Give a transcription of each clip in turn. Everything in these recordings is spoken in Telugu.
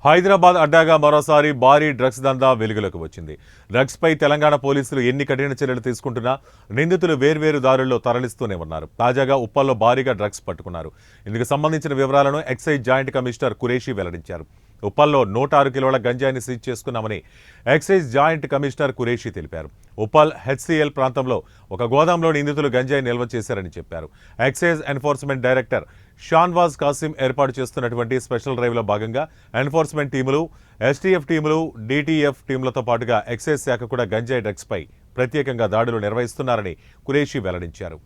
హైదరాబాద్ అడ్డాగా మరోసారి భారీ డ్రగ్స్ దందా వెలుగులోకి వచ్చింది. డ్రగ్స్ పై తెలంగాణ పోలీసులు ఎన్ని కఠిన చర్యలు తీసుకుంటున్నా నిందితులు వేర్వేరు దారుల్లో తరలిస్తూనే ఉన్నారు. తాజాగా ఉప్పల్లో భారీగా డ్రగ్స్ పట్టుకున్నారు. ఇందుకు సంబంధించిన వివరాలను ఎక్సైజ్ జాయింట్ కమిషనర్ కురేషి వెల్లడించారు. ఉప్పల్లో 106 కిలోల గంజాయిని సీజ్ చేసుకున్నామని ఎక్సైజ్ జాయింట్ కమిషనర్ కురేషి తెలిపారు. ఉప్పల్ హెచ్సిఎల్ ప్రాంతంలో ఒక గోదాంలో నిందితులు గంజాయి నిల్వ చేశారని చెప్పారు. Excise enforcement director Shahnawaz Qasim ఏర్పాటు చేస్తున్నటువంటి స్పెషల్ డ్రైవ్లో భాగంగా ఎన్ఫోర్స్మెంట్ టీములు, ఎస్టీఎఫ్ టీములు, డీటీఎఫ్ టీములతో పాటుగా ఎక్సైజ్ శాఖ కూడా గంజాయి డ్రగ్స్పై ప్రత్యేకంగా దాడులు నిర్వహిస్తున్నారని కురేషి వెల్లడించారు.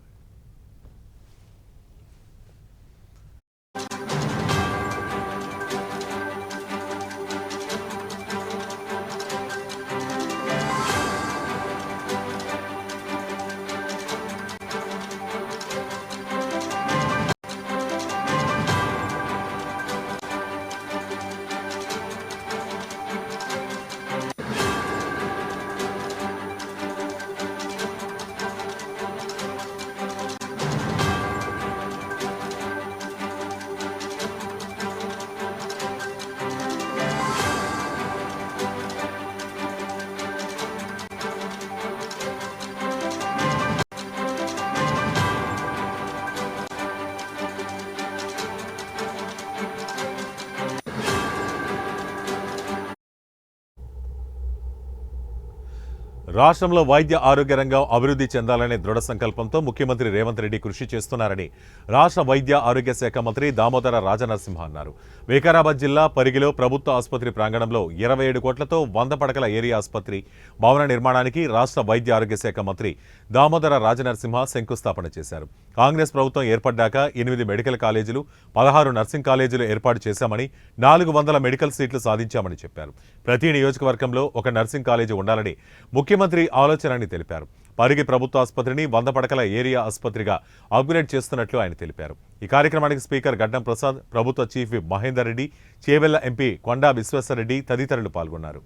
రాష్ట్రంలో వైద్య ఆరోగ్య రంగం అభివృద్ధి చెందాలనే దృఢ సంకల్పంతో ముఖ్యమంత్రి రేవంత్ రెడ్డి కృషి చేస్తున్నారని రాష్ట్ర వైద్య ఆరోగ్య శాఖ మంత్రి దామోదర రాజనరసింహ అన్నారు. వికారాబాద్ జిల్లా పరిగిలో ప్రభుత్వ ఆసుపత్రి ప్రాంగణంలో 27 కోట్లతో 100 పడకల ఏరియా ఆసుపత్రి భవన నిర్మాణానికి రాష్ట్ర వైద్య ఆరోగ్య శాఖ మంత్రి దామోదర రాజనరసింహ శంకుస్థాపన చేశారు. కాంగ్రెస్ ప్రభుత్వం ఏర్పడ్డాక 8 మెడికల్ కాలేజీలు, 16 నర్సింగ్ కాలేజీలు ఏర్పాటు చేశామని, 400 మెడికల్ సీట్లు సాధించామని చెప్పారు. ప్రతి నియోజకవర్గంలో ఒక నర్సింగ్ కాలేజీ ఉండాలని ముఖ్యమంత్రి ఆలోచనని తెలిపారు. పరిగి ప్రభుత్వ ఆసుపత్రిని 100 పడకల ఏరియా ఆసుపత్రిగా అప్గ్రేడ్ చేస్తున్నట్లు ఆయన తెలిపారు. ఈ కార్యక్రమానికి స్పీకర్ గడ్డం ప్రసాద్, ప్రభుత్వ chief whip Mahender Reddy, Chevella MP Konda Vishweshwar Reddy తదితరులు పాల్గొన్నారు.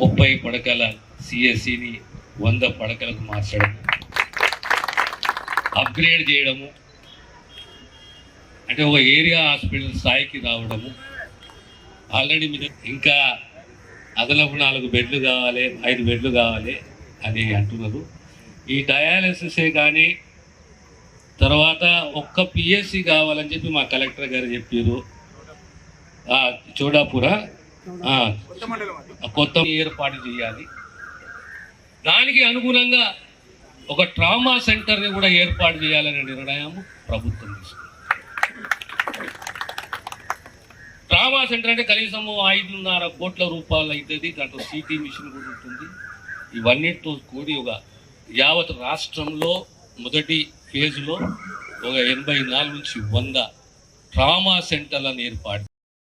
30 పడకల సిఎస్సిని 100 పడకలకు మార్చడం, అప్గ్రేడ్ చేయడము, అంటే ఒక ఏరియా హాస్పిటల్ స్థాయికి రావడము. ఆల్రెడీ మీరు ఇంకా అదనపు 4 బెడ్లు కావాలి, 5 బెడ్లు కావాలి అని అంటున్నారు. ఈ డయాలసిసే కానీ తర్వాత ఒక్క పిఎస్సి కావాలని చెప్పి మా కలెక్టర్ గారు చెప్పారు. చోడాపుర కొత్త ఏర్పాటు చేయాలి. దానికి అనుగుణంగా ఒక ట్రామా సెంటర్ని కూడా ఏర్పాటు చేయాలనే నిర్ణయం ప్రభుత్వం తీసుకుంది. ట్రామా సెంటర్ అంటే కనీసము 5.5 కోట్ల రూపాయలు అవుతుంది. దాంట్లో సిటీ మిషన్ కూడా ఉంటుంది. ఇవన్నిటితో కూడి ఒక యావత్ రాష్ట్రంలో మొదటి ఫేజ్లో ఒక 84 నుంచి 100 ట్రామా సెంటర్లను ఏర్పాటు